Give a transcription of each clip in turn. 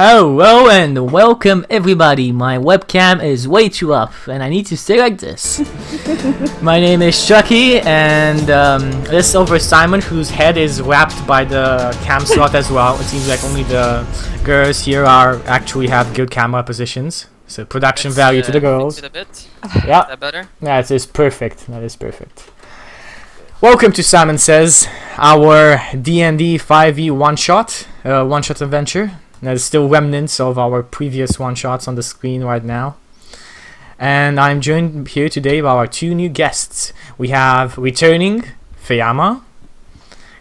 Hello and welcome everybody. My webcam is way too up and I need to stay like this. My name is Chuky and this is over Simon, whose head is wrapped by the cam slot as well. It seems like only the girls here actually have good camera positions. So production value to the girls. It a bit. Yeah. Is that better? That is perfect. That is perfect. Welcome to Simon Says, our D&D 5e one-shot adventure. There's still remnants of our previous one-shots on the screen right now. And I'm joined here today by our two new guests. We have returning Feyama,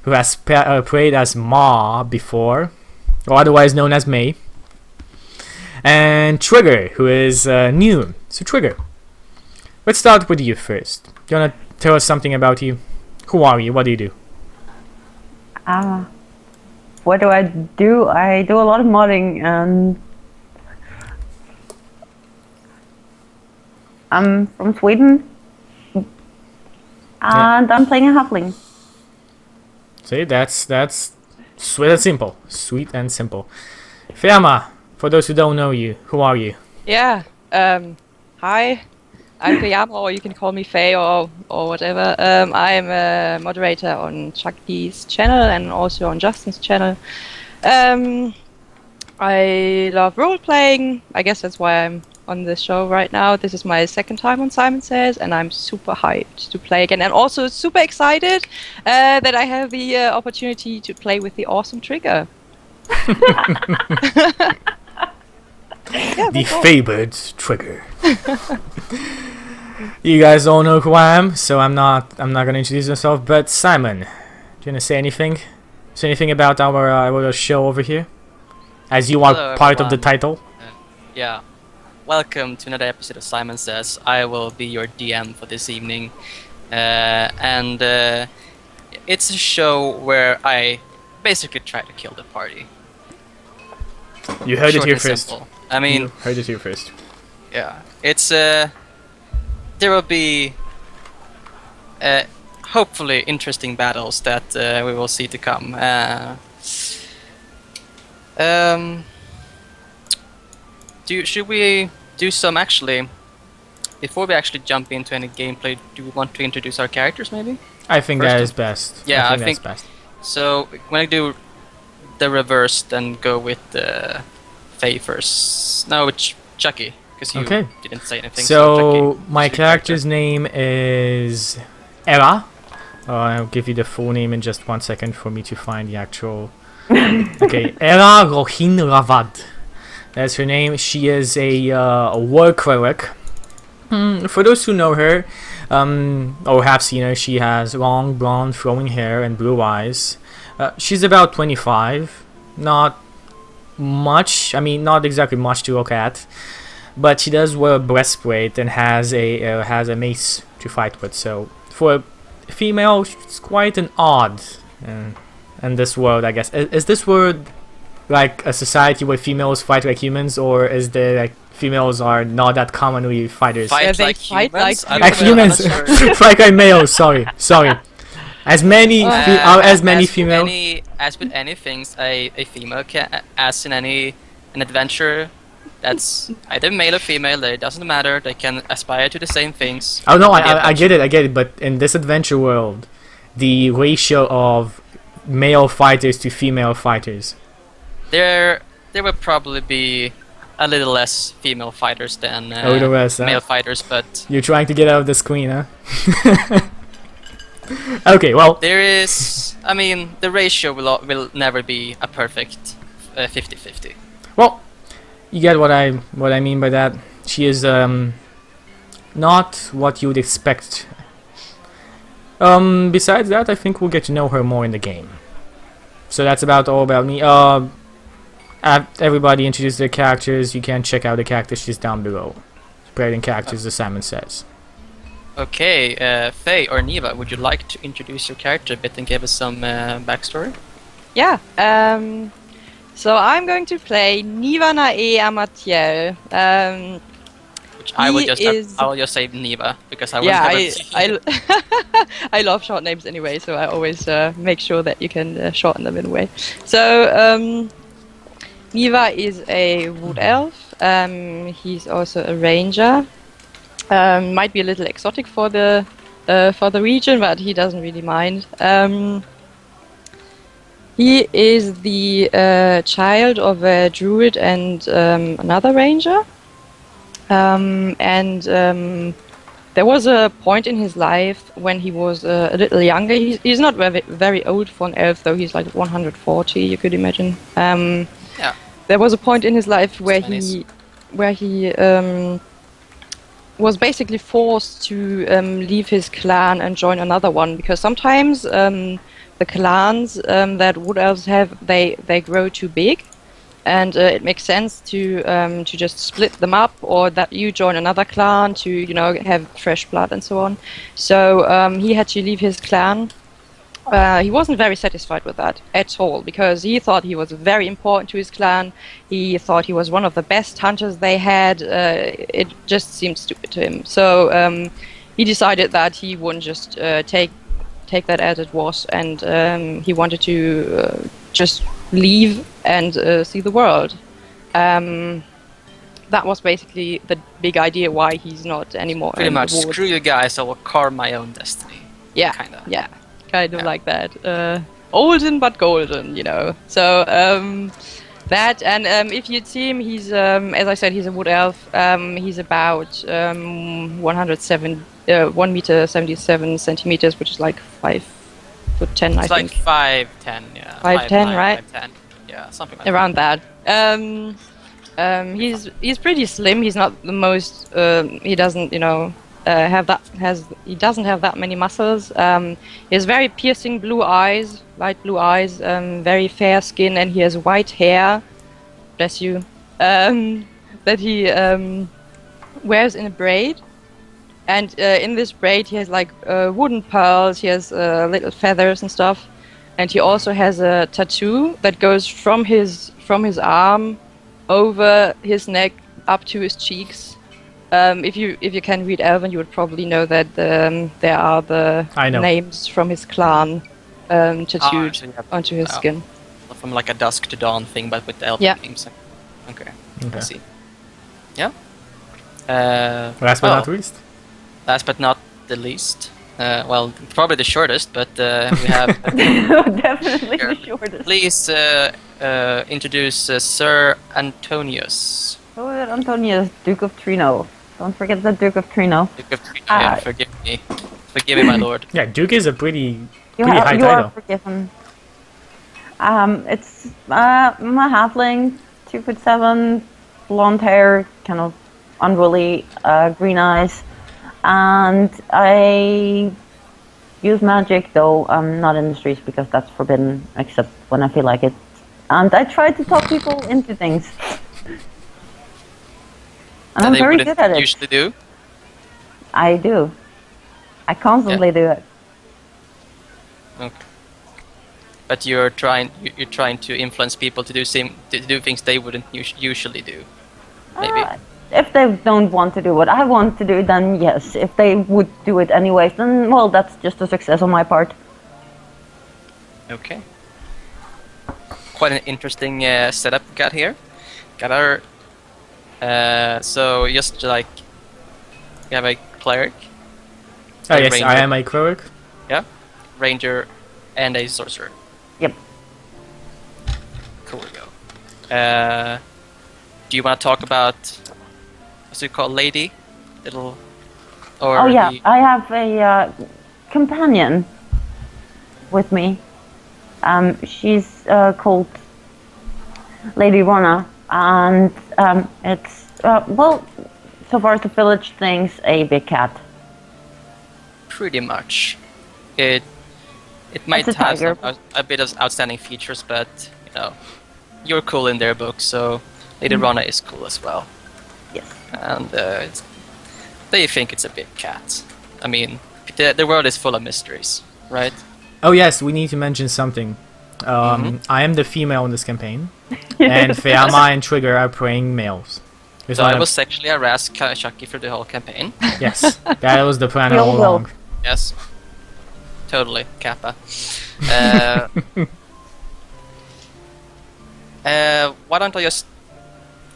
who has played as Ma before, or otherwise known as May. And Trigger, who is new. So Trigger, let's start with you first. Do you want to tell us something about you? Who are you? What do you do? What do I do? I do a lot of modding and I'm from Sweden and I'm playing a halfling. See, that's sweet and simple. Sweet and simple. Feyama, for those who don't know you, who are you? Yeah. Hi. I'm Feyama, or you can call me Faye or whatever. I'm a moderator on Chuky's channel and also on Justin's channel. I love role playing. I guess that's why I'm on the show right now. This is my second time on Simon Says, and I'm super hyped to play again, and also super excited that I have the opportunity to play with the awesome Trigger. The favored Trigger. You guys all know who I am, so I'm not gonna introduce myself. But Simon, do you wanna say anything? Say anything about our show over here, as you are Hello, part of the everyone. title. Yeah. Welcome to another episode of Simon Says. I will be your DM for this evening. It's a show where I basically try to kill the party. You heard it Short here and first. simple. I mean, You heard it here first. yeah. It's there will be hopefully interesting battles that we will see to come. Should we do some actually? Before we actually jump into any gameplay, do we want to introduce our characters maybe? I think First that of- is best. Yeah, I that's think- best. So when I do the reverse, then go with Faye first. No, it's Chuky, because you Okay. didn't say anything. So Chuky, my who's your character's name is Ella. I'll give you the full name in just 1 second for me to find the actual. Okay, Ella Rohin Ravad. That's her name. She is a war cleric. For those who know her, or have seen her, she has long blonde flowing hair and blue eyes. She's about 25. Not much. I mean, not exactly much to look at. But she does wear a breastplate and has a mace to fight with. So for a female, it's quite an odd in this world, I guess. Is this world like a society where females fight like humans, or is there like females are not that commonly fighters? Fight Yeah, they like fight humans? like Like humans, I'm not sure. fight like males. Sorry. As many As female. As with any things, a female can, as in an adventure, that's either male or female. It doesn't matter. They can aspire to the same things. Oh no, in the I get adventure. it. But in this adventure world, the ratio of male fighters to female fighters. There will probably be a little less female fighters than A little less, huh? male fighters, but You're trying to get out of the screen, huh? Okay, well, there is. I mean, the ratio will never be a perfect 50-50. well, you get what I mean by that. She is not what you would expect. Besides that, I think we'll get to know her more in the game. So that's about all about me. Everybody introduce their characters. You can check out the character sheets down below. Spreading characters, as Simon says. Okay, Faye or Neva, would you like to introduce your character a bit and give us some backstory? Yeah. So I'm going to play Nivana E Amatiel. Which I will He just say Neva because I will Yeah, never. I love short names anyway, so I always make sure that you can shorten them in a way. So Miva is a wood elf. He's also a ranger. Might be a little exotic for the region, but he doesn't really mind. He is the child of a druid and another ranger. There was a point in his life when he was a little younger. He's not very old for an elf, though. He's like 140, you could imagine. Yeah. There was a point in his life where Nice. he was basically forced to leave his clan and join another one, because sometimes the clans that wood elves have, they grow too big, and it makes sense to just split them up, or that you join another clan to have fresh blood and so on. So he had to leave his clan. He wasn't very satisfied with that at all, because he thought he was very important to his clan. He thought he was one of the best hunters they had. It just seemed stupid to him. So he decided that he wouldn't just take that as it was, and he wanted to just leave and see the world. That was basically the big idea why he's not anymore. Pretty much, aboard. screw you guys, I will carve my own destiny. Yeah, Kinda. yeah, kind of Yeah. like that. Olden but golden, So that, and if you'd see him, he's as I said, he's a wood elf. He's about 1 meter 77 centimeters, which is like 5'10", I It's like think. 5'10", yeah. 5'10", right? 5'10", yeah, something like Around that. He's pretty slim. He's not the most. He doesn't, he doesn't have that many muscles. He has very piercing blue eyes, light blue eyes, very fair skin, and he has white hair. Bless you. That he wears in a braid. And in this braid, he has like wooden pearls. He has little feathers and stuff. And he also has a tattoo that goes from his arm over his neck up to his cheeks. If you can read Elven, you would probably know that there are the I know. names from his clan tattooed so you have- onto his oh. skin. From like a dusk to dawn thing, but with the elf Yeah. names. Okay, Okay. I see. Yeah. Last but not least. Last but not the least. Well, probably the shortest, but we have. Definitely Sure. the shortest. Please introduce Sir Antonius. Oh, Antonius, Duke of Trino. Don't forget the Duke of Trino. Duke of Trino, yeah, forgive me. Forgive me, my lord. Yeah, Duke is a pretty You, pretty high you are title. forgiven. It's my halfling, 2'7", blonde hair, kind of unruly, green eyes, and I use magic, though I'm not in the streets because that's forbidden, except when I feel like it. And I try to talk people into things, and I'm they very wouldn't good at it. usually do. I do. I constantly do it. Okay. But you're trying to influence people to do things they wouldn't usually do. Maybe. If they don't want to do what I want to do, then yes. If they would do it anyways, then, well, that's just a success on my part. Okay. Quite an interesting setup we got here. Got our. So just like we have a cleric. Oh a yes, ranger, I am a cleric. Yeah, ranger, and a sorcerer. Yep. Cool. We go. Do you want to talk about what's it called, lady? Little. Or Oh yeah, the- I have a companion with me. She's called Lady Rona, and it's well, so far as the village thinks, a big cat. Pretty much. It might It's a have tiger. a bit of outstanding features, but you're cool in their book, so Lady Mm-hmm. Rona is cool as well. Yes. And they think it's a big cat. I mean, the world is full of mysteries, right? Oh yes, we need to mention something. I am the female in this campaign, and Feyama and Trigger are playing males. There's So not I a- was sexually harassed Chucky for the whole campaign. Yes, that was the plan We all all will. along. Yes. Totally, Kappa. Why don't I just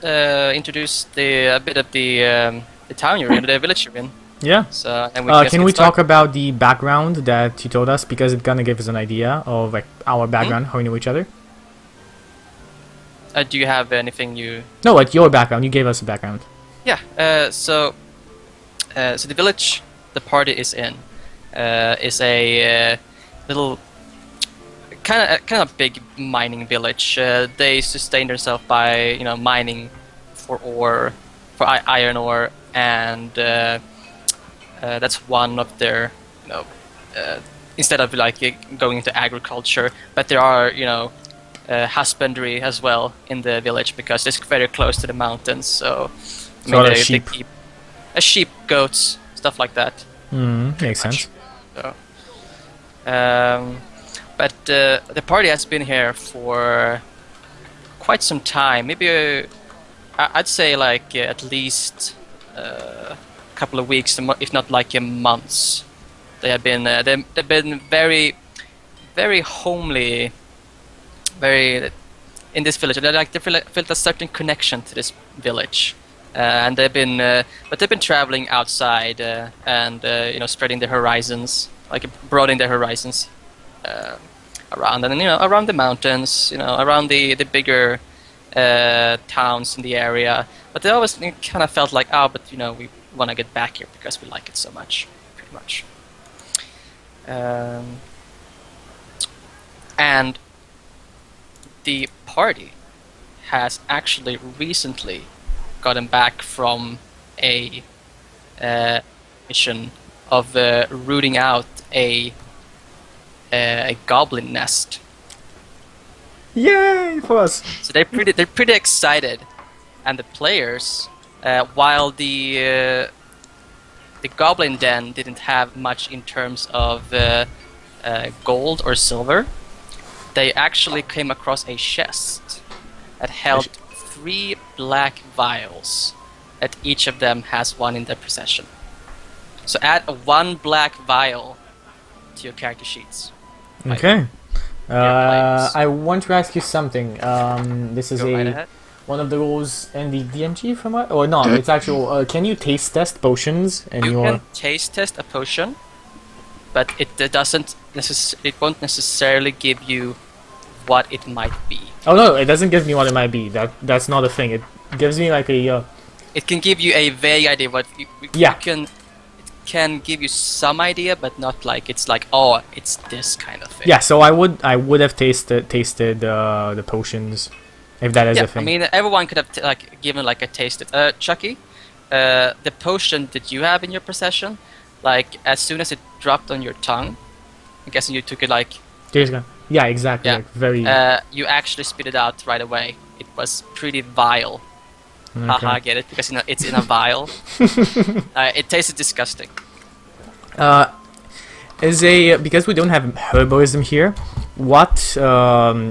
introduce a bit of the town you're in, the village you're in. Yeah. So, and Can we talk about the background that you told us, because it's gonna give us an idea of like our background, how we know each other? Do you have anything you? No, like your background. You gave us a background. Yeah. So the village the party is in is a little kind of big mining village. They sustain themselves by mining for ore, for iron ore, and that's one of their instead of like going into agriculture. But there are husbandry as well in the village because it's very close to the mountains. So they keep sheep, goats, stuff like that. Makes sense. So, but the party has been here for quite some time. Maybe I'd say like at least a couple of weeks, if not like months. They have been they've been very, very homely, very in this village. They felt a certain connection to this village. And they've been traveling outside and spreading their horizons, like broadening their horizons around, and around the mountains, around the bigger towns in the area. But they always kind of felt like, but we want to get back here because we like it so much, pretty much. And the party has actually recently gotten back from a mission of rooting out a goblin nest. Yay for us! So they're pretty excited, and the players, while the goblin den didn't have much in terms of gold or silver, they actually came across a chest that held 3 black vials, that each of them has one in their possession. So add 1 black vial to your character sheets. Okay. I want to ask you something. This is Go right ahead. one of the rules in the DMG from what? Or no, it's actual. Can you taste test potions? And You can taste test a potion, but it won't necessarily give you what it might be. Oh no, it doesn't give me what it might be. That's not a thing. It gives me like a. It can give you a vague idea what Yeah. It can give you some idea, but not like it's this kind of thing. Yeah, so I would have tasted the potions, if that is a thing. I mean, everyone could have given like a taste. Chucky, the potion that you have in your possession, like as soon as it dropped on your tongue, I'm guessing you took it like. Yeah, exactly. Yeah. Like very. You actually spit it out right away. It was pretty vile. Okay. Haha, get it? Because it's in a vial. It tasted disgusting. Because we don't have herbalism here, what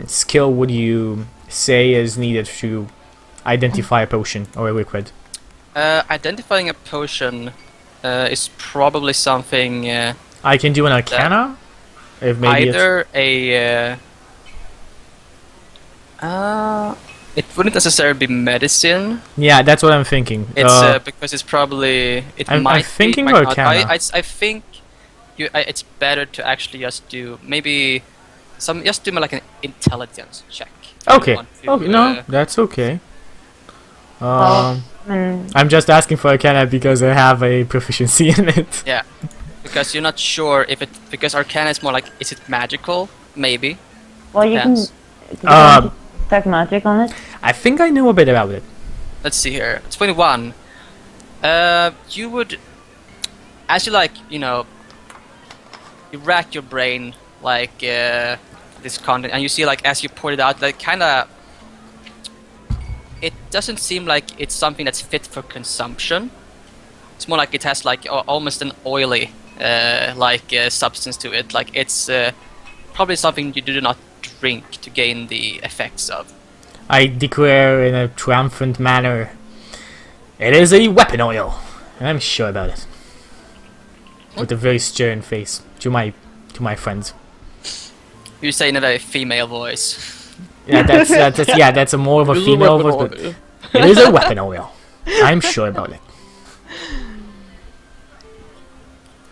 skill would you say is needed to identify a potion or a liquid? Identifying a potion is probably something. I can do an Arcana. If maybe Either it wouldn't necessarily be medicine. Yeah, that's what I'm thinking. It's because it's probably I'm thinking might not. Arcana. I think it's better to actually just do maybe just do like an intelligence check. Okay. No, that's okay. I'm just asking for Arcana because I have a proficiency in it. Yeah, because you're not sure if because Arcana is more like, is it magical? Maybe. Well, you can Depends. detect magic on it. I think I know a bit about it. Let's see here. 21. You would, as you you rack your brain like this content, and you see like as you pour it out, like kind of, it doesn't seem like it's something that's fit for consumption. It's more like it has like almost an oily substance to it. Like it's probably something you do not drink to gain the effects of. I declare in a triumphant manner, it is a weapon oil. I'm sure about it. With a very stern face to my friends. You say in a very female voice. Yeah, that's a more of a It is a female weapon voice, but oil. it is a weapon oil. I'm sure about it.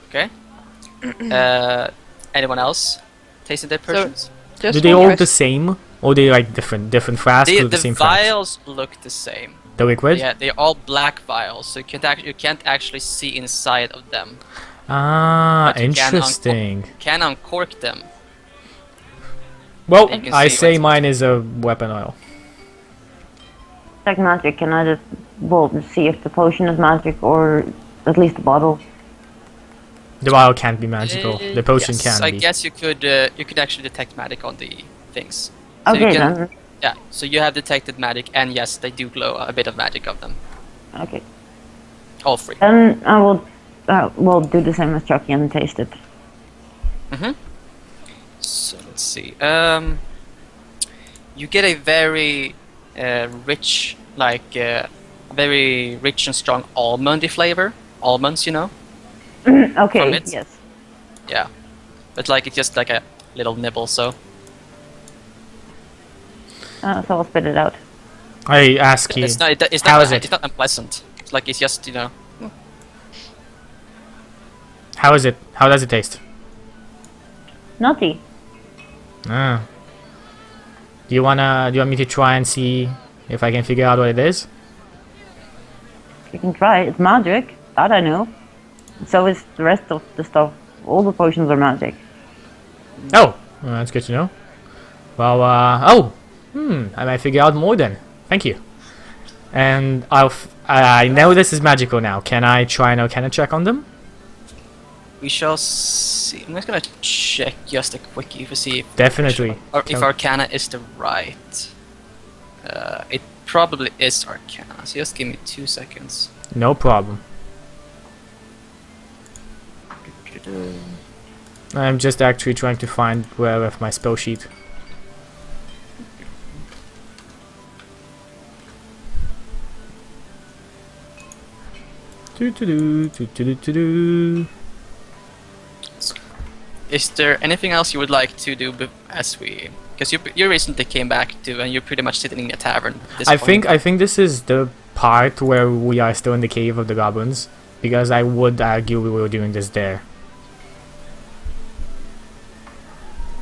Okay. Anyone else tasted their potions? Just Do they one all question. the same, or they like different flasks with the The same flask? vials look the same. The liquid? Yeah, they're all black vials, so you can't actually see inside of them. Ah, But you can interesting. Can uncork them. Well, You can I see say what's- mine is a weapon oil. Like magic, can I just see if the potion is magic or at least the bottle? The vial can't be magical. The potion yes, can I be. guess you could actually detect magic on the things. So you Okay can- then. Yeah, so you have detected magic, and yes, they do glow a bit of magic of them. Okay. All three. Then I will do the same as Chucky and taste it. So let's see. You get a very rich, very rich and strong almondy flavor. Almonds, you know. Okay, From it? yes. Yeah, but it's just like a little nibble. So So I'll spit it out. I ask you, it's not. It's how not. is it? It's not unpleasant. It's just How is it? How does it taste? Nutty. Ah. Do you want me to try and see if I can figure out what it is? You can try it. It's magic. That I know. So is the rest of the stuff. All the potions are magic. Oh, well, that's good to know. Well, I might figure out more then. Thank you. And I know this is magical now. Can I try an Arcana check on them? we shall see. I'm just gonna check just a quickie to see if Definitely. or if Arcana is the right. It probably is Arcana. So just give me 2 seconds. No problem. I'm just actually trying to find where I left my spell sheet. Do. Is there anything else you would like to do as we? Because you recently came back to, and you're pretty much sitting in a tavern. At this point. I think this is the part where we are still in the cave of the goblins, because I would argue we were doing this there.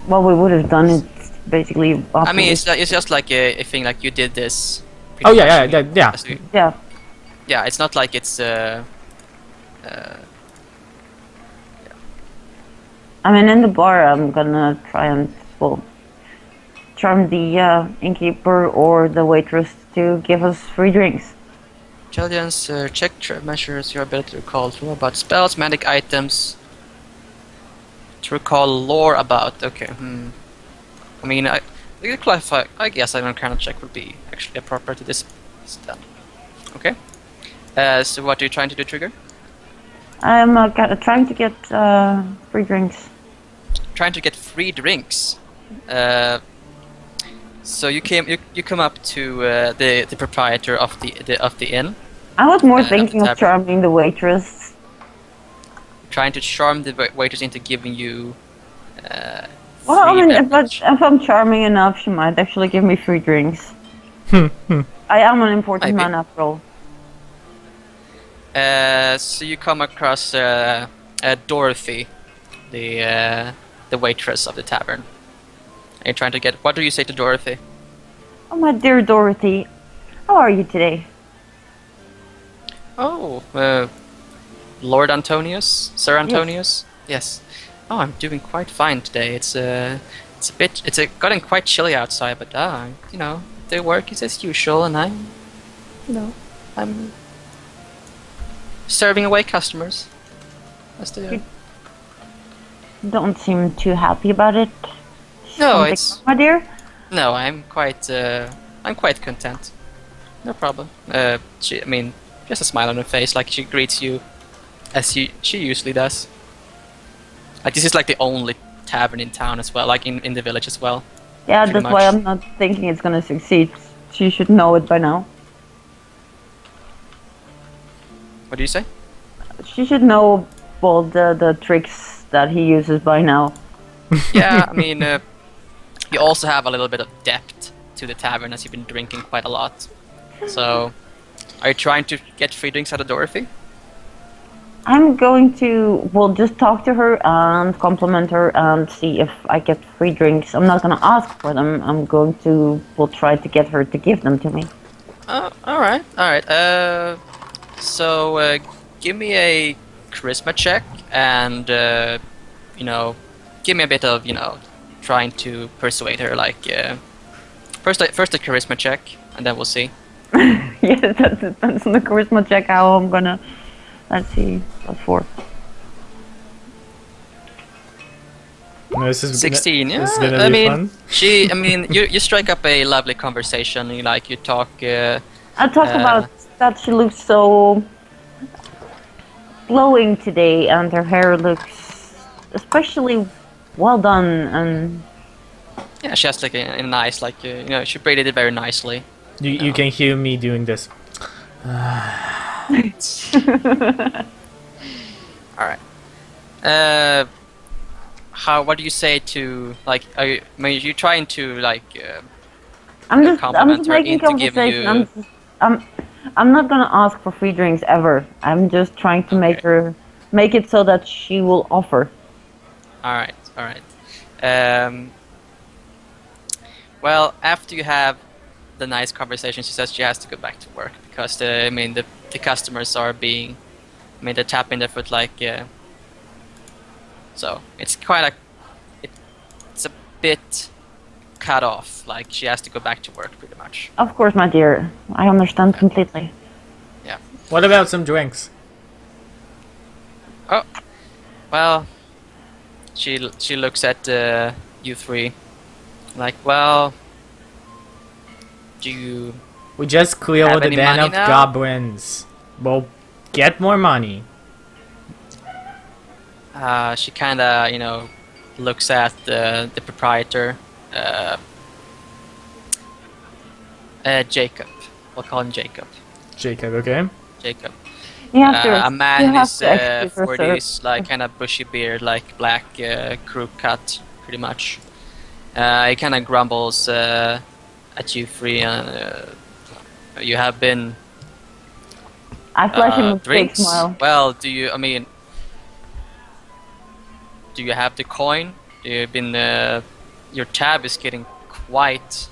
What we would have done is basically. I mean, it's just like a thing like you did this. Oh pretty yeah, much yeah. as we- yeah. yeah. It's not like it's I mean, in the bar, I'm gonna try and charm the innkeeper or the waitress to give us free drinks. intelligence check measures your ability to recall to about spells, magic items. To recall lore about. Okay. I mean, I clarify. I guess an Arcana check would be actually appropriate to this step. Okay. So what are you trying to do, Trigger? I'm trying to get free drinks. Trying to get free drinks. So you come up to the proprietor of the inn, I was more of the thinking of tavern. charming the waitress. trying to charm the waitress into giving you. Well, I free mean, beverage. if I'm charming enough, she might actually give me free drinks. I am an important Maybe. man after all. So you come across Dorothy, the waitress of the tavern. And you're trying to get. What do you say to Dorothy? Oh, my dear Dorothy, how are you today? Oh, Lord Antonius, Sir Antonius. Yes. Oh, I'm doing quite fine today. It's gotten quite chilly outside, but the work is as usual, and I'm serving away customers. As they do. Don't seem too happy about it. No, Something it's wrong, my dear. no. I'm quite content. No problem. Just a smile on her face, like she greets you, as she usually does. Like this is like the only tavern in town as well, like in the village as well. Yeah, Pretty that's why much. I'm not thinking it's gonna succeed. She should know it by now. What do you say? She should know all the tricks that he uses by now. Yeah, I mean, you also have a little bit of depth to the tavern as you've been drinking quite a lot. So, are you trying to get free drinks out of Dorothy? I'm going to, well, just talk to her and compliment her and see if I get free drinks. I'm not going to ask for them. I'm going to, well, try to get her to give them to me. Alright. So, give me a charisma check and, you know, give me a bit of, you know, trying to persuade her, like, first a charisma check, and then we'll see. Yeah, that depends on the charisma check how I'm gonna, let's see, plus 4. No, this is 16, this is yeah. gonna I be mean, fun. you strike up a lovely conversation. You talk. I talked about that she looks so glowing today, and her hair looks especially well done, and Yeah, she has like a nice, like you know, she braided it very nicely. You can hear me doing this. All right. What do you say to like? I mean, you're trying to like. I'm just compliment her making into giving conversation. you- I'm not gonna ask for free drinks ever. I'm just trying to make it so that she will offer. All right. Well, after you have the nice conversation, she says she has to go back to work because the customers are being, they're tapping their foot like. So it's quite it's a bit cut off. Like she has to go back to work pretty much. Of course, my dear. I understand completely. Yeah. What about some drinks? Oh, well, she looks at you three, like, well, do you? We just cleared Have the any den money of now? goblins. Well, get more money. She kind of, you know, looks at the proprietor, Jacob. We'll call him Jacob. Jacob, okay? Jacob. You have to. A man you in have his to excuse her, sir. 40s, like kind of bushy beard, like black crew cut, pretty much. He kind of grumbles at you three, and you have been I flash him with a big drinks. smile. Well, do you? I mean, do you have the coin? You've been your tab is getting quite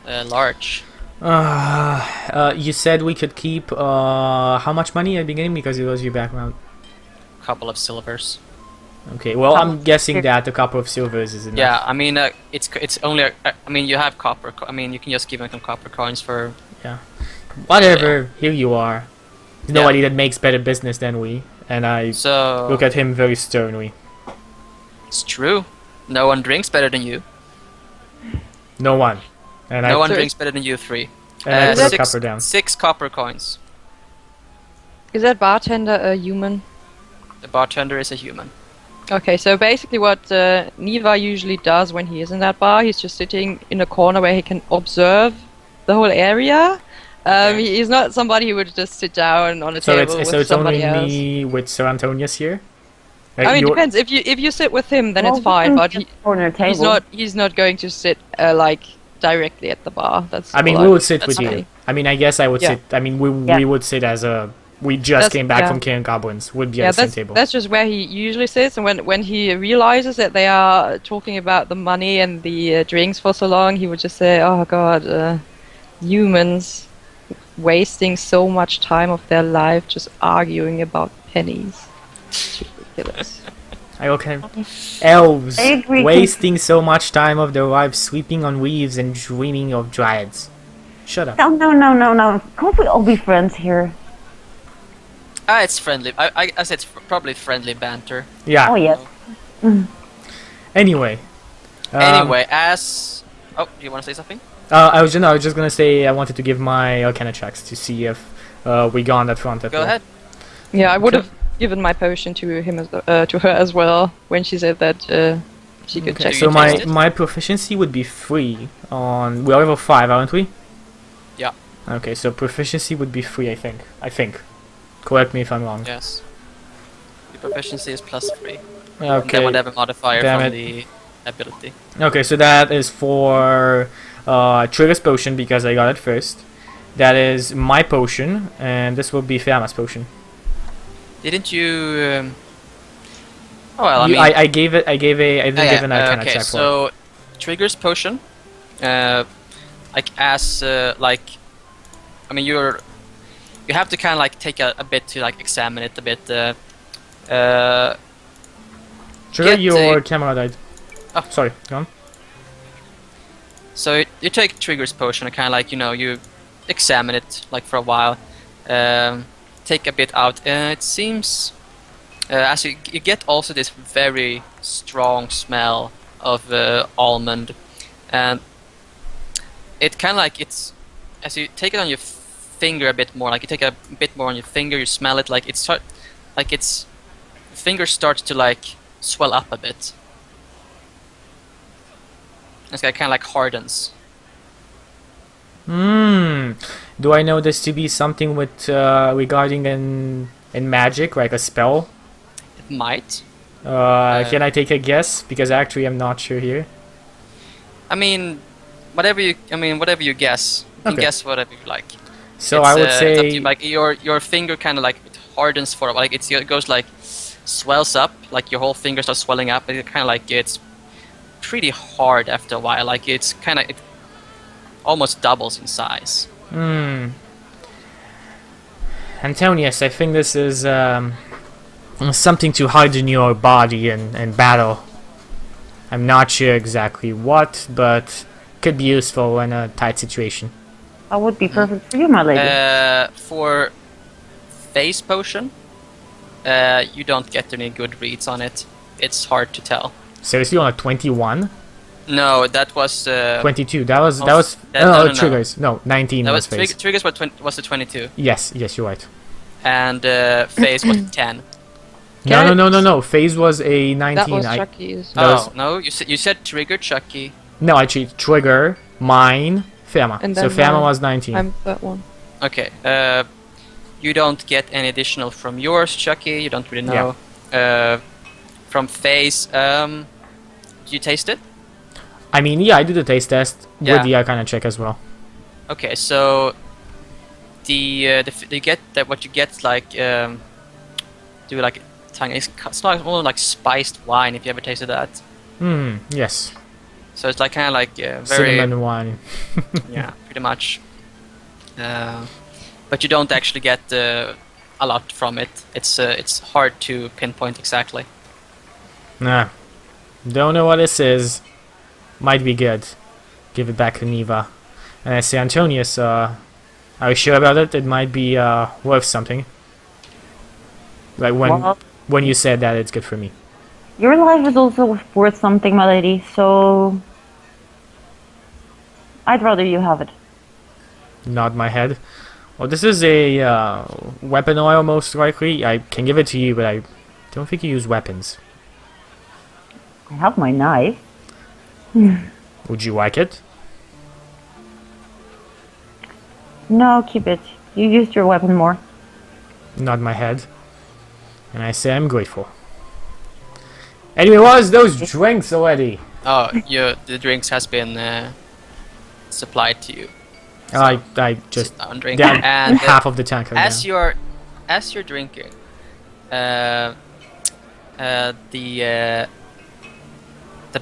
large. You said we could keep how much money at the beginning because it was your background. Couple of silvers. Okay, well I'm guessing that a couple of silvers is enough. Yeah, I mean it's only. I mean you have copper. I mean you can just give them some copper coins for. Whatever. Here you are. There's Yeah. nobody that makes better business than we, and I So look at him very sternly. it's true. No one drinks better than you. No one. And No I one So drinks better than you three. and I put a six, copper down. 6 copper coins. Is that bartender a human? The bartender is a human. Okay, so basically what Niva usually does when he is in that bar, he's just sitting in a corner where he can observe the whole area. Okay. He's not somebody who would just sit down on a So table it's with somebody only else. me with Sir Antonius here. I mean, it you're- depends. If you sit with him, then Well, it's fine. we But can get corner table. he's not going to sit like directly at the bar. That's. I mean, all we would sit that's with you. fine. I mean, I guess I would Yeah. sit. I mean, we Yeah. would sit as a. We just That's- came back yeah. from killing goblins. Would be Yeah, at the same that's table. that's just where he usually sits. And when he realizes that they are talking about the money and the drinks for so long, he would just say, "Oh God, humans wasting so much time of their life just arguing about pennies. It's ridiculous." I okay. Elves I agree. wasting so much time of their lives sweeping on weaves and dreaming of dryads. Shut up. No. Can't we all be friends here? It's friendly. I said it's probably friendly banter. Yeah. Oh, yes. Anyway. Anyway, as do you want to say something? I was just gonna say I wanted to give my Arcana checks to see if we got on that front. Go ahead. Yeah, I would Okay. have given my potion to him to her as well when she said that she could Okay, check. so you my taste it? my proficiency would be 3 on. We're level 5, aren't we? Yeah. Okay, so proficiency would be 3, I think. Correct me if I'm wrong. Yes. Your proficiency is +3. And then Okay. whatever modifier Damn from it. the ability. Okay, so that is for Trigger's potion because I got it first. That is my potion, and this will be Feyama's potion. Didn't you? Oh well, I gave it. I didn't give an arcana okay, check for it. so Trigger's potion, like as like, I mean you have to kind of like take a bit to like examine it a bit. Trigger, get your a- camera died. Oh. Sorry, go on. So you take Trigger's potion and kind of like you examine it like for a while, take a bit out. It seems as you get also this very strong smell of almond, and it kind of like it's as you take it on your finger a bit more. Like you take a bit more on your finger, you smell it. Like it's finger starts to like swell up a bit. It's kind of like hardens. Do I know this to be something with regarding in magic, like a spell? It might. Can I take a guess? Because actually I'm not sure here. I mean, whatever you guess. You can Okay. guess whatever you like. So It's, I would it's up to say you. Like your finger kind of like it hardens for like it goes like swells up, like your whole finger starts swelling up, and it kind of like it's pretty hard after a while. Like it almost doubles in size. Antonius, I think this is something to harden your body in battle. I'm not sure exactly what, but could be useful in a tight situation. That would be perfect for you, my lady. For face potion, you don't get any good reads on it. It's hard to tell. Seriously, on a 21? No, that was 22. That was no, triggers. No, 19 that was was face. triggers was the 22, Yes, you're right. and face was 10. No. Phase was a 19. That was I- Chucky's. That was- No, you said trigger Chucky. No, actually, trigger, mine, Feyama. And So then Feyama mine. was 19. I'm that one. Okay. You don't get any additional from yours, Chucky. You don't really know. From face, do you taste it? I mean, yeah, I did the taste test Yeah. with the arcana check as well. Okay, so you get that what you get is like do like tiny. It's not more like spiced wine if you ever tasted that. Yes. So it's like kind of like very Cinnamon wine. yeah, pretty much. But you don't actually get a lot from it. It's hard to pinpoint exactly. Nah. Don't know what this is. Might be good. Give it back to Neva. And I say, Antonius, are you sure about it? It might be worth something. Like Well, when you said that it's good for me. your life is also worth something, my lady, so I'd rather you have it. Nod my head. Well, this is a weapon oil, most likely. I can give it to you, but I don't think you use weapons. I have my knife. Would you like it? No, keep it. You used your weapon more. Nod my head. And I say I'm grateful. Anyway, what was those drinks already? Oh, the drinks has been supplied to you. I just Sit down, drink. down And half of the tank. as you're drinking, the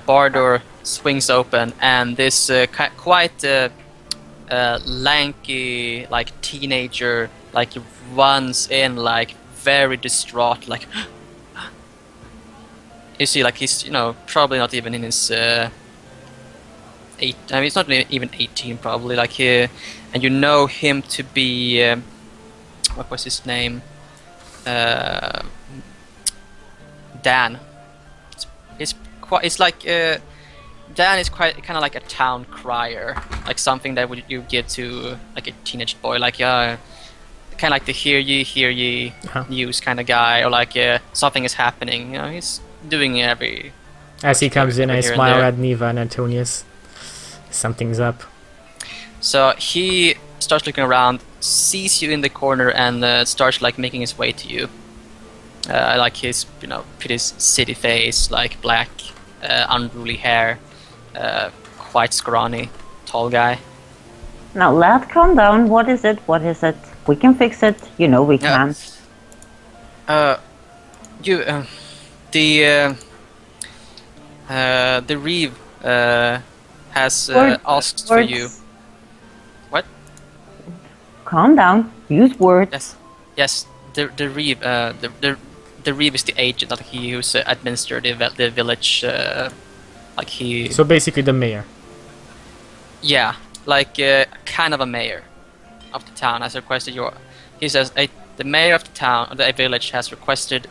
bar door swings open, and this quite lanky like teenager like runs in like very distraught, like you see like he's probably not even in his he's not even 18 probably, like and you know him to be what was his name, Dan. It's like Dan is quite kind of like a town crier, like something that you give to like a teenage boy, like kind of like the hear ye news kind of guy, or like something is happening. He's doing every. As he comes in, I Here and smile there. at Neva and Antonius. Something's up. So he starts looking around, sees you in the corner, and starts like making his way to you. Like his pretty city face, like black, unruly hair, quite scrawny tall guy. Now, lad, calm down. What is it? What is it? We can fix it. You know we can. The Reeve has asked for Words. you. What? Calm down. Use words. Yes. The Reeve. The Reeve is the agent, like he who's administered the village. Like he. So basically the mayor. Yeah, like kind of a mayor of the town has requested your. He says the mayor of the town, of the village, has requested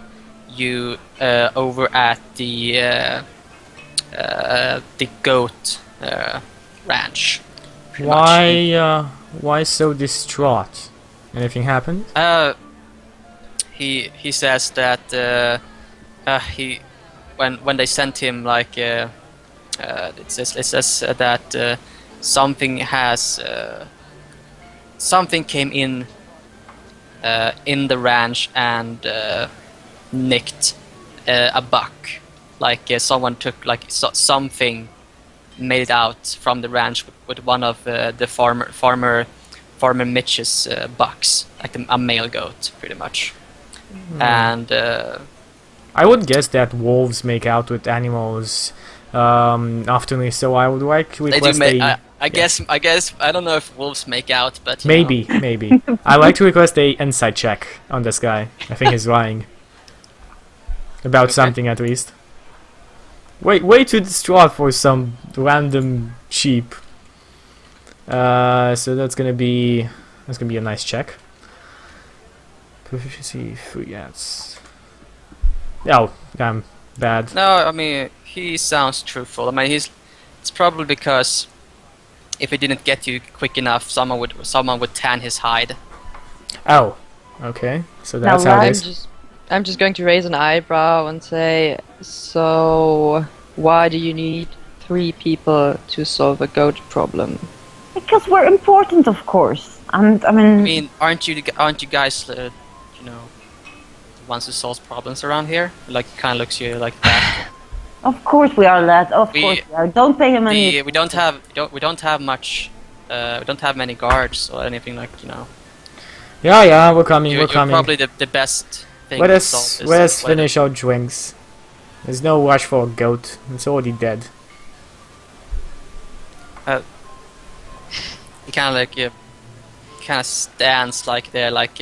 you over at the goat ranch. pretty much. Why so distraught? Anything happened? He says that he when they sent him like it says that something came in the ranch and nicked a buck. Like someone took like something made it out from the ranch with one of the farmer Mitch's bucks, like a male goat, pretty much. And I would guess that wolves make out with animals often, so I would like to they request do. a... I guess I don't know if wolves make out, but you Maybe, know. maybe. I'd like to request a insight check on this guy. I think he's lying. About Okay. something at least. Way too distraught for some random sheep. So that's gonna be a nice check. Proficiency 3, yes. Oh, damn, bad. No, I mean he sounds truthful. I mean it's probably because if he didn't get you quick enough, someone would tan his hide. Oh, okay. So Now that's how it why- is. I'm just going to raise an eyebrow and say, so why do you need 3 people to solve a goat problem? Because we're important, of course. And I I mean, mean, aren't you guys, the ones who solve problems around here? Like, kind of looks you like that. of course we are, lad. Of We- course we are. Don't pay him any. We don't have much. We don't have many guards or anything like Yeah, we're coming, You're we're coming. probably the best thing Let to us solve this. let us finish our drinks. There's no rush for a goat. It's already dead. He kind of kind of stands like there, like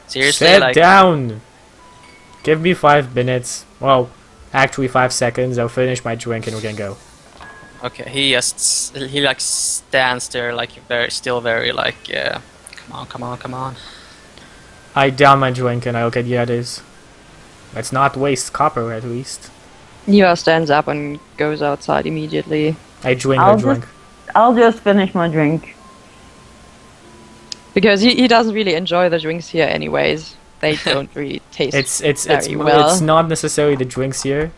seriously, Sit like down. Give me 5 minutes. Well, actually 5 seconds. I'll finish my drink and we can go. okay. He like stands there, like still very like come on. I down my drink and I look at the others. Let's not waste copper, at least. Eva stands up and goes outside immediately. I drink I'll the drink. I'll just finish my drink. Because he doesn't really enjoy the drinks here anyways. They don't really taste It's very well. it's not necessarily the drinks here.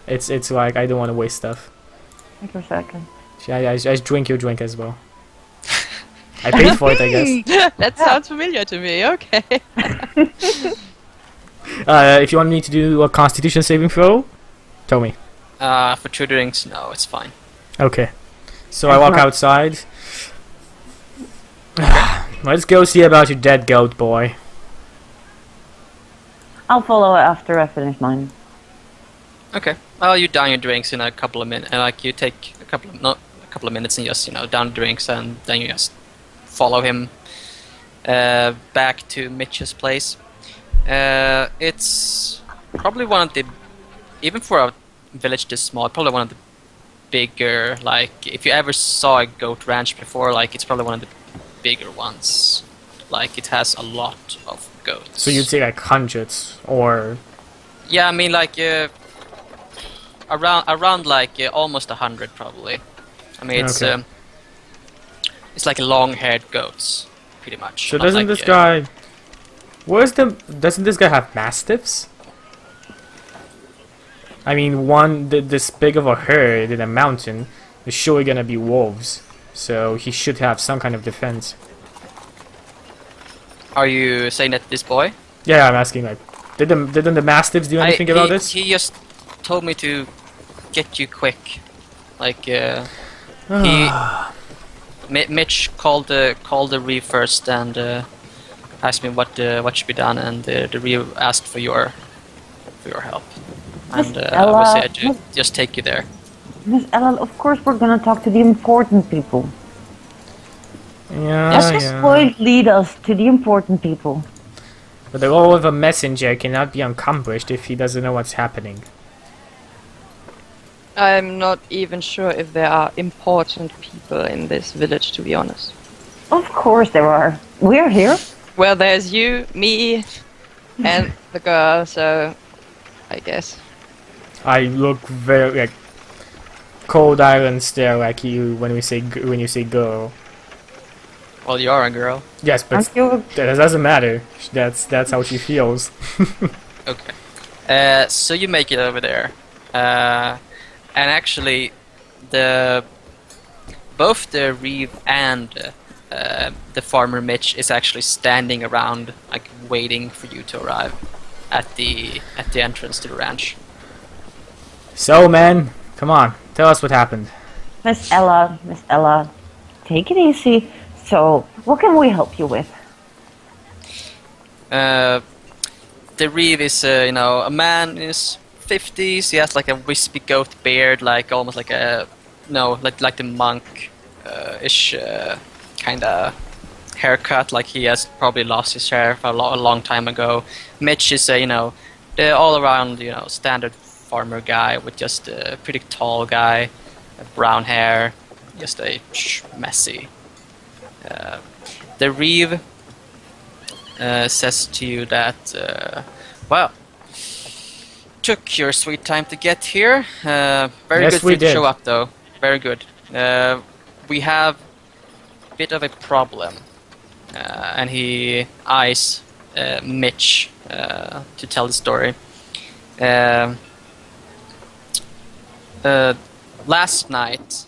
It's like I don't want to waste stuff. Wait for a second. I just drink your drink as well. I paid for it, I guess. That sounds familiar to me, okay. If you want me to do a Constitution saving throw, tell me. For 2 drinks, no, it's fine. Okay. So I walk outside. Let's go see about your dead goat, boy. I'll follow after I finish mine. Okay. Well, you down your drinks in a couple of minutes, and like you take a couple of minutes and just down the drinks, and then you just follow him back to Mitch's place. It's probably one of the, even for a village this small, probably one of the bigger. Like if you ever saw a goat ranch before, like it's probably one of the bigger ones. Like it has a lot of goats. So you'd say like hundreds, or... Yeah, I mean like around like almost 100 probably. I mean Okay. it's like long-haired goats, pretty much. So Not doesn't like, this guy... Doesn't this guy have mastiffs? I mean, this big of a herd in a mountain is surely gonna be wolves. So he should have some kind of defense. Are you saying that this boy? Yeah, I'm asking like... Didn't the mastiffs do anything about this? He just told me to get you quick. Like Mitch called the Reeve first and asked me what should be done, and the Reeve asked for your help. And obviously I just take you there. Miss Ella, of course we're gonna talk to the important people. Yeah, Let the spoiled lead us to the important people. But the role of a messenger cannot be accomplished if he doesn't know what's happening. I'm not even sure if there are important people in this village, to be honest. Of course there are. We're here. Well, there's you, me, and the girl, so I guess. I look very like cold island stare like you when you say girl. Well, you are a girl. Yes, but Aren't you? that doesn't matter. That's how she feels. Okay. So you make it over there, and actually, both the Reeve and the farmer Mitch is actually standing around, like waiting for you to arrive at the entrance to the ranch. So, man, come on, tell us what happened. Miss Ella, take it easy. So, what can we help you with? The Reeve is, a man in his 50s. He has like a wispy goat beard, like almost like like the monk ish kind of haircut. Like he has probably lost his hair for a long time ago. Mitch is the all around standard farmer guy with just a pretty tall guy, brown hair, just a messy. The Reeve says to you that, took your sweet time to get here. Very Yes, good for we you to did. show up, though. Very good. We have a bit of a problem, and he eyes Mitch to tell the story. Last night,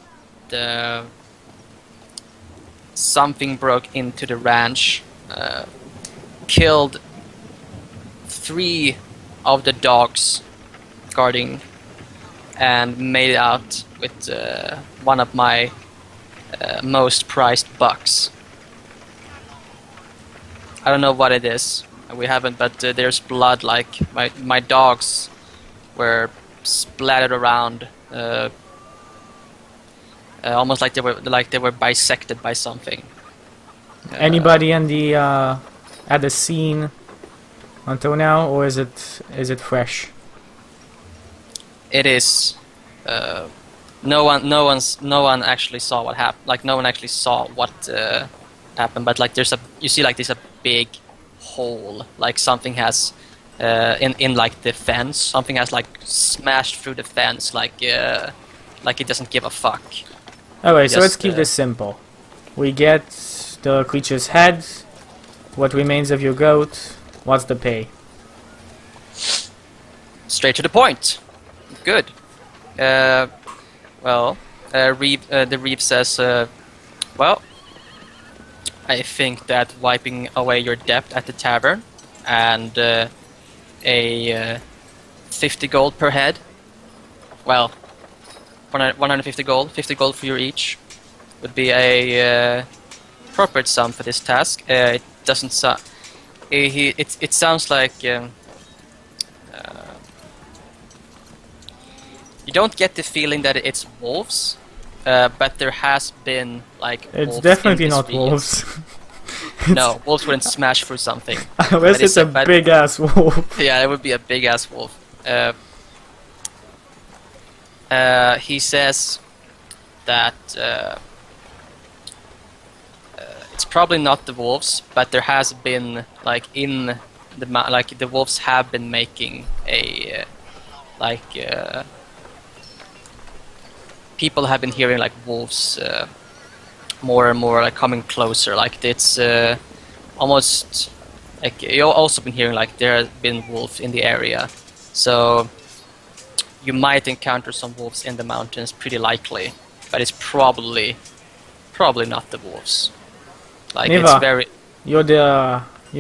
something broke into the ranch, killed 3 of the dogs guarding, and made out with one of my most prized bucks. I don't know what it is. We haven't, but there's blood. Like my dogs were splattered around, almost like they were bisected by something. Anybody in the at the scene until now, or is it fresh? It is. No one actually saw what happened. Like no one actually saw what happened. But like there's a big hole. Like something has in like the fence. Something has like smashed through the fence. Like it doesn't give a fuck. Alright, so let's Just, keep this simple. We get the creature's head. What remains of your goat? What's the pay? Straight to the point. Good. The Reeve says, I think that wiping away your debt at the tavern and a 50 gold per head, 150 gold, 50 gold for you each, would be a appropriate sum for this task. It doesn't sound... It sounds like... you don't get the feeling that it's wolves, but there has been like It's wolves definitely in this not region. wolves. No, wolves wouldn't smash through something. Unless it's a big ass wolf. Yeah, it would be a big ass wolf. He says that it's probably not the wolves, but there has been like in the wolves have been making a people have been hearing like wolves more and more like coming closer. Like it's almost like you've also been hearing like there have been wolves in the area, so you might encounter some wolves in the mountains, pretty likely, but it's probably not the wolves. Like Niva, it's very... you're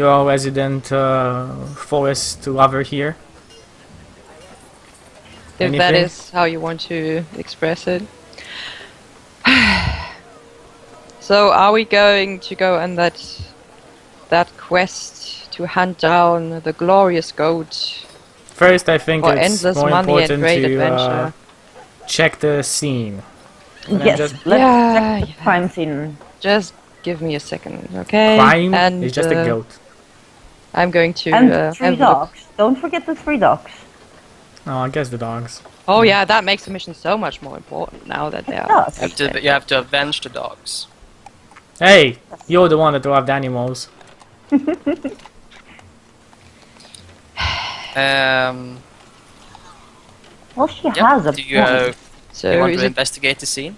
a resident forest lover here. If that Anything? is how you want to express it. So are we going to go on that quest to hunt down the glorious goat First, I think for it's endless more money and important great to adventure? check the scene. And then Yes, just- let's Yeah, check the yeah. crime scene. Just give me a second, okay? Crime and, is just a goat. I'm going to And 3 have a look. dogs. Don't forget the 3 dogs. Oh, I guess the dogs. Oh yeah, that makes the mission so much more important now that they are. Does. You have to avenge the dogs. Hey, you're the one that loved animals. Well, she Yeah. has a Do you, point. So you want is to it? investigate the scene?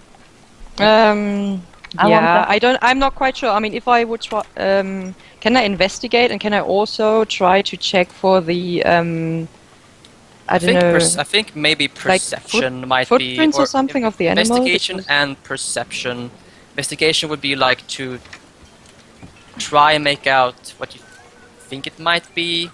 I want Yeah, that. I'm not quite sure. I mean, if I would try, can I investigate and can I also try to check for the I don't know, I think maybe perception might be footprints or something of the animal? investigation Because- and perception. Investigation would be like to try and make out what you think it might be.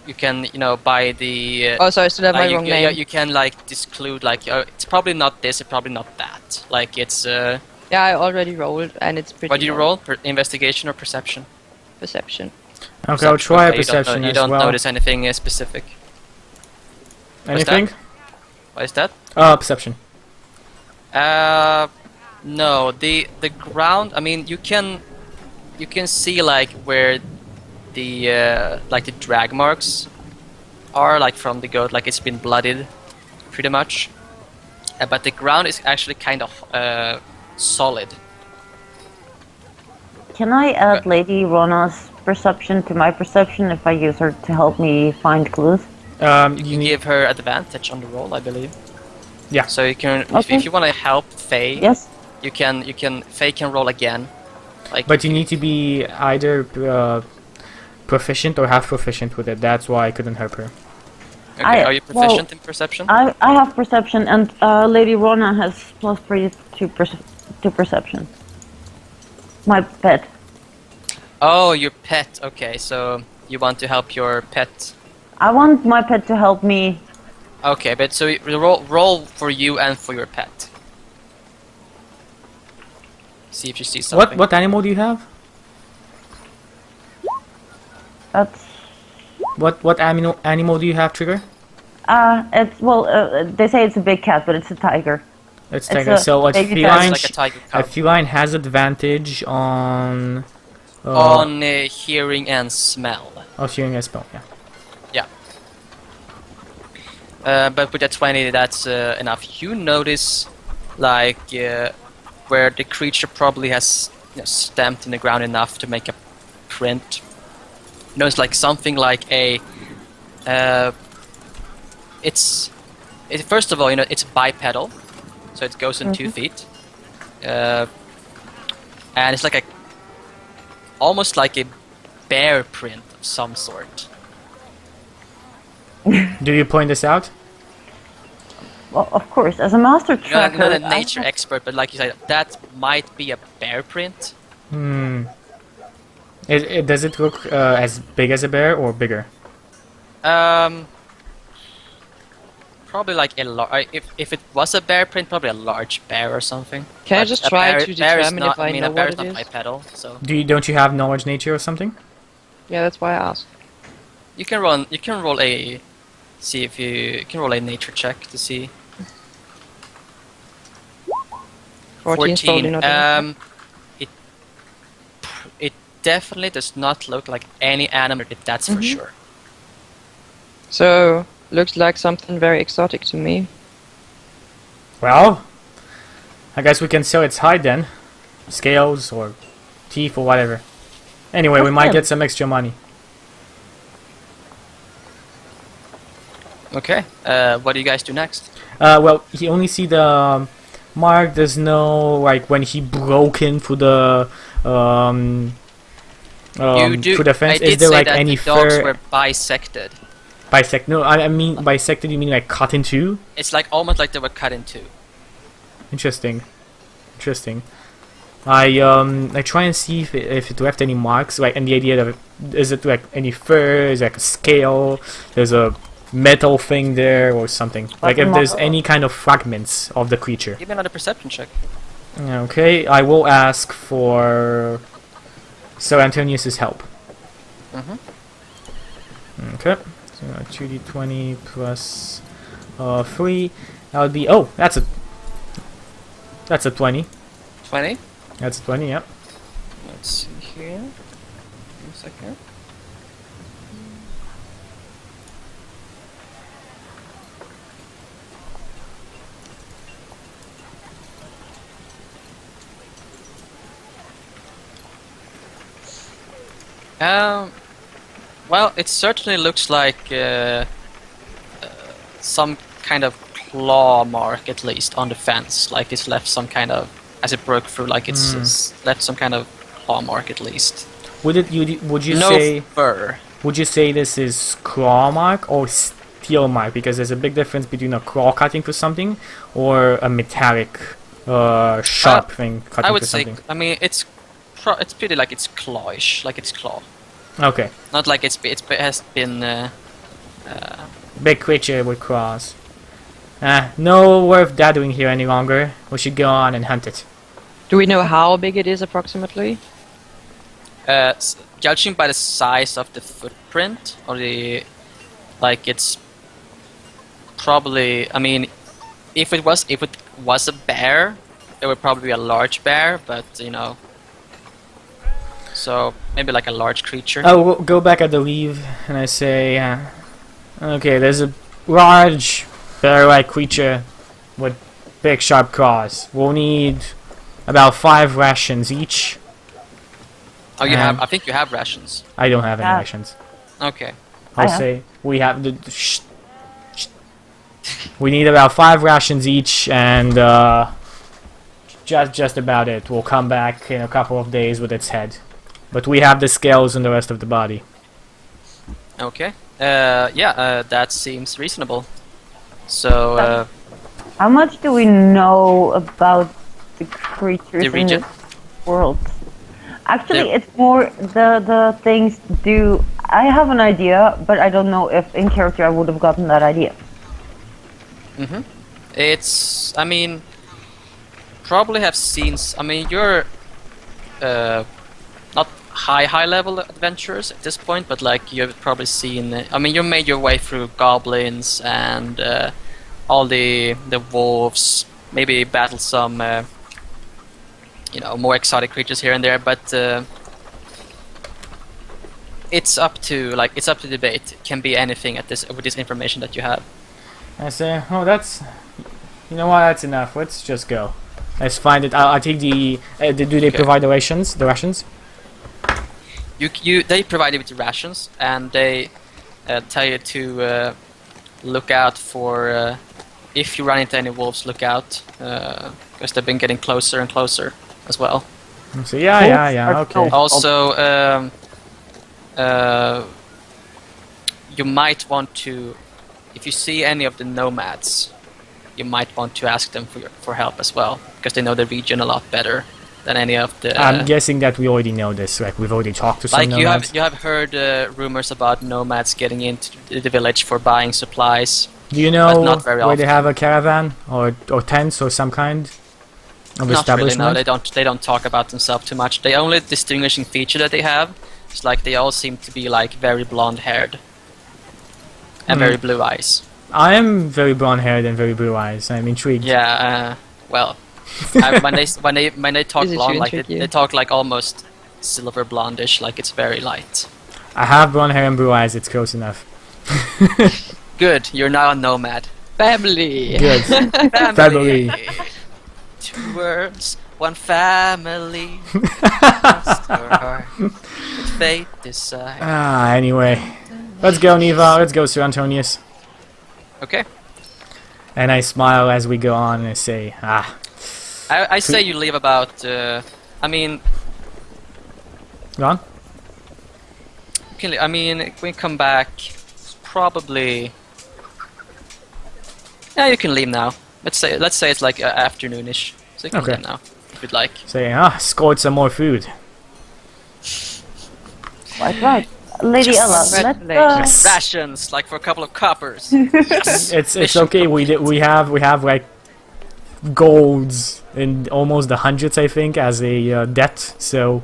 You can, by the. Oh, sorry, I still have my you, wrong you- name. you can like disclude like it's probably not this, it's probably not that. Like it's. Yeah, I already rolled and it's pretty. What do you low. roll? Investigation or perception? Perception. Okay, I'll try a Okay, perception you as don't well. notice anything specific. Anything? What is that? Perception. No. The ground. I mean, you can see like where the drag marks are, like from the goat, like it's been blooded, pretty much. But the ground is actually kind of solid. Can I add Lady Rona's perception to my perception if I use her to help me find clues? You You need. give her advantage on the roll, I believe. Yeah. So you can, Okay. if you want to help Faye, Yes. Faye can roll again. Like, But you need to be either proficient or half proficient with it. That's why I couldn't help her. okay, I- are you proficient in perception? I have perception, and Lady Rona has +3 to perception. My pet. Oh, your pet. Okay, so you want to help your pet. I want my pet to help me. Okay, but so you roll for you and for your pet. See if you see something. What animal do you have? That's What animal do you have, Trigger? it's they say it's a big cat, but it's a tiger. It's It's tiger. a So a baby feline, It's like a tiger a cub. feline has advantage on. On hearing and smell. Oh, hearing a spell. Yeah. But with that 20, that's enough. You notice, like, where the creature probably has stamped in the ground enough to make a print. You know, it's like something like a. First of all, it's bipedal, so it goes in 2 feet, and it's like almost like a bear print of some sort. Do you point this out? Well, of course, as a master I'm tracker. not a I nature have- expert, but like you said, that might be a bear print. Does it look as big as a bear or bigger? Probably like if it was a bear print, probably a large bear or something. Can I But just a try bear- to bear is determine not, if I mean, know a bear what is it not is? bipedal, so Don't you have knowledge nature or something? Yeah, that's why I asked. you can roll a you can roll a nature check to see. 14 is probably not enough. It definitely does not look like any animal. That's for sure. So, looks like something very exotic to me. Well, I guess we can sell its hide then. Scales or teeth or whatever. Anyway, we might Okay. get some extra money. Okay. What do you guys do next? Well, he only see the mark. There's no like when he broke in through the through the fence. I did Is there say like that any the dogs fur were bisected. bisect? No, I mean bisected. You mean like cut in two? It's like almost like they were cut in two. Interesting. I try and see if it left any marks, like, and the idea of is it like any fur, is it like a scale, there's a metal thing there or something. Like if there's any kind of fragments of the creature. Give me another perception check. Okay, I will ask for Sir Antonius's help. Okay, so 2d20 plus 3. That would be that's a 20. 20. That's a 20. Yep. Let's see here. 1 second. Well, it certainly looks like some kind of claw mark, at least, on the fence. Like it's left some kind of, as it broke through, like it's left some kind of claw mark, at least. Would you No say fur. would you say this is claw mark or steel mark? Because there's a big difference between a claw cutting for something or a metallic sharp thing cutting I would for say, something. I mean, it's pretty like it's clawish, like it's claw. Okay. Not like it has been. Big creature with claws. No worth daddling here any longer. We should go on and hunt it. Do we know how big it is approximately? Judging by the size of the footprint, or the, like, it's probably. I mean, if it was a bear, it would probably be a large bear, but you know. So maybe like a large creature. I will go back at the leave and I say, okay, there's a large bear-like creature with big sharp claws. We'll need about 5 rations each. Oh, you have. I think you have rations. I don't have any Yeah. rations. Okay. I'll have. say we have we need about 5 rations each, and just about it. We'll come back in a couple of days with its head, but we have the scales and the rest of the body. Okay. That seems reasonable. So, How much do we know about the creatures The in region? this world? Actually, The- it's more the things do. I have an idea, but I don't know if in character I would have gotten that idea. it's. I mean, probably have seen. I mean, you're not high level adventurers at this point, but like you've probably seen. I mean, you made your way through goblins and all the wolves. Maybe battled some, more exotic creatures here and there. But it's up to debate. It can be anything at this with this information that you have. I say, oh, you know what? That's enough. Let's just go. Let's find it. I'll take the. Do they Okay. provide the rations? The rations? They provide you with the rations, and they tell you to look out for if you run into any wolves. Look out, because they've been getting closer and closer as well. So yeah. are Okay. so- Also, you might want to, if you see any of the nomads, you might want to ask them for help as well, because they know the region a lot better than any of the. I'm guessing that we already know this. Like we've already talked to some Like nomads. you have heard rumors about nomads getting into the village for buying supplies. Do you but know not very where they often. have a caravan or tents or some kind of Not really. establishment? No, they don't talk about themselves too much. The only distinguishing feature that they have is like they all seem to be like very blonde haired and very blue eyes. I am very blonde-haired and very blue eyes. I'm intrigued. Yeah. Well, when they talk Is it blonde, you like intrigue you? they talk like almost silver blondish, like it's very light. I have blonde hair and blue eyes. It's close enough. Good. You're now a nomad. Family! Good. Family. 2 words, 1 family. Lost your heart, with fate decide. Anyway. Let's go, Neva. Let's go, Sir Antonius. Okay. And I smile as we go on and I say, I say you leave about. I mean, go on. I mean, we come back. It's probably. Yeah, you can leave now. Let's say it's like afternoonish. So you can Okay. leave now if you'd like. Say, scored some more food. Right. Lady Ella, let's Congratulations. Rations, like for a couple of coppers. It's okay. We have like golds in almost the hundreds, I think, as a debt. So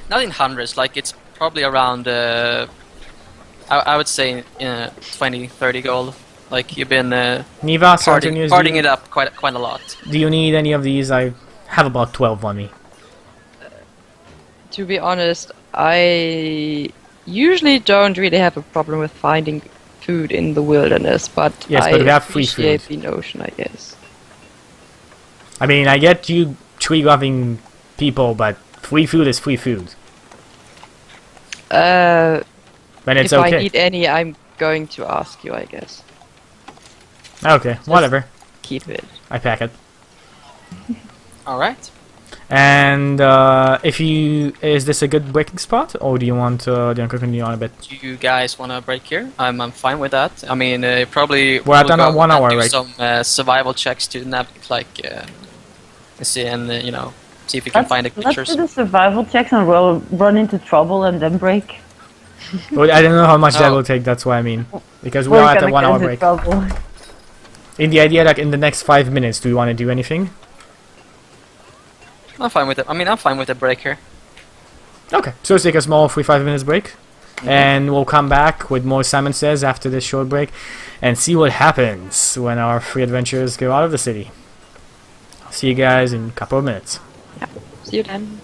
Not in hundreds, like it's probably around, I would say 20, 30 gold. Like you've been Niva, Santornius, partying it up quite a lot. do you need any of these? I have about 12 on me. To be honest, I usually don't really have a problem with finding food in the wilderness, but Yes, I but we have free appreciate food. the notion, I guess. I mean, I get you tree-loving people, but free food is free food. Uh, Then it's if okay. I need any, I'm going to ask you, I guess. Okay, whatever. Keep it. I pack it. All right. And is this a good breaking spot, or do you want to continue on a bit? Do you guys want to break here? I'm fine with that. I mean, probably We're at we'll go 1 hour, and do right? some survival checks to see and see if we can find the Let's creatures. do the survival checks and we'll run into trouble and then break. Well, I don't know how much that Oh. will take, that's what I mean. Because we We're are at a gonna 1 get hour into break. trouble. In the idea, like in the next 5 minutes, do you want to do anything? I'm fine with it. I mean, I'm fine with the break here. Okay, so let's take a small 5 minutes break. And we'll come back with more Simon Says after this short break and see what happens when our free adventurers go out of the city. I'll see you guys in a couple of minutes. See you then.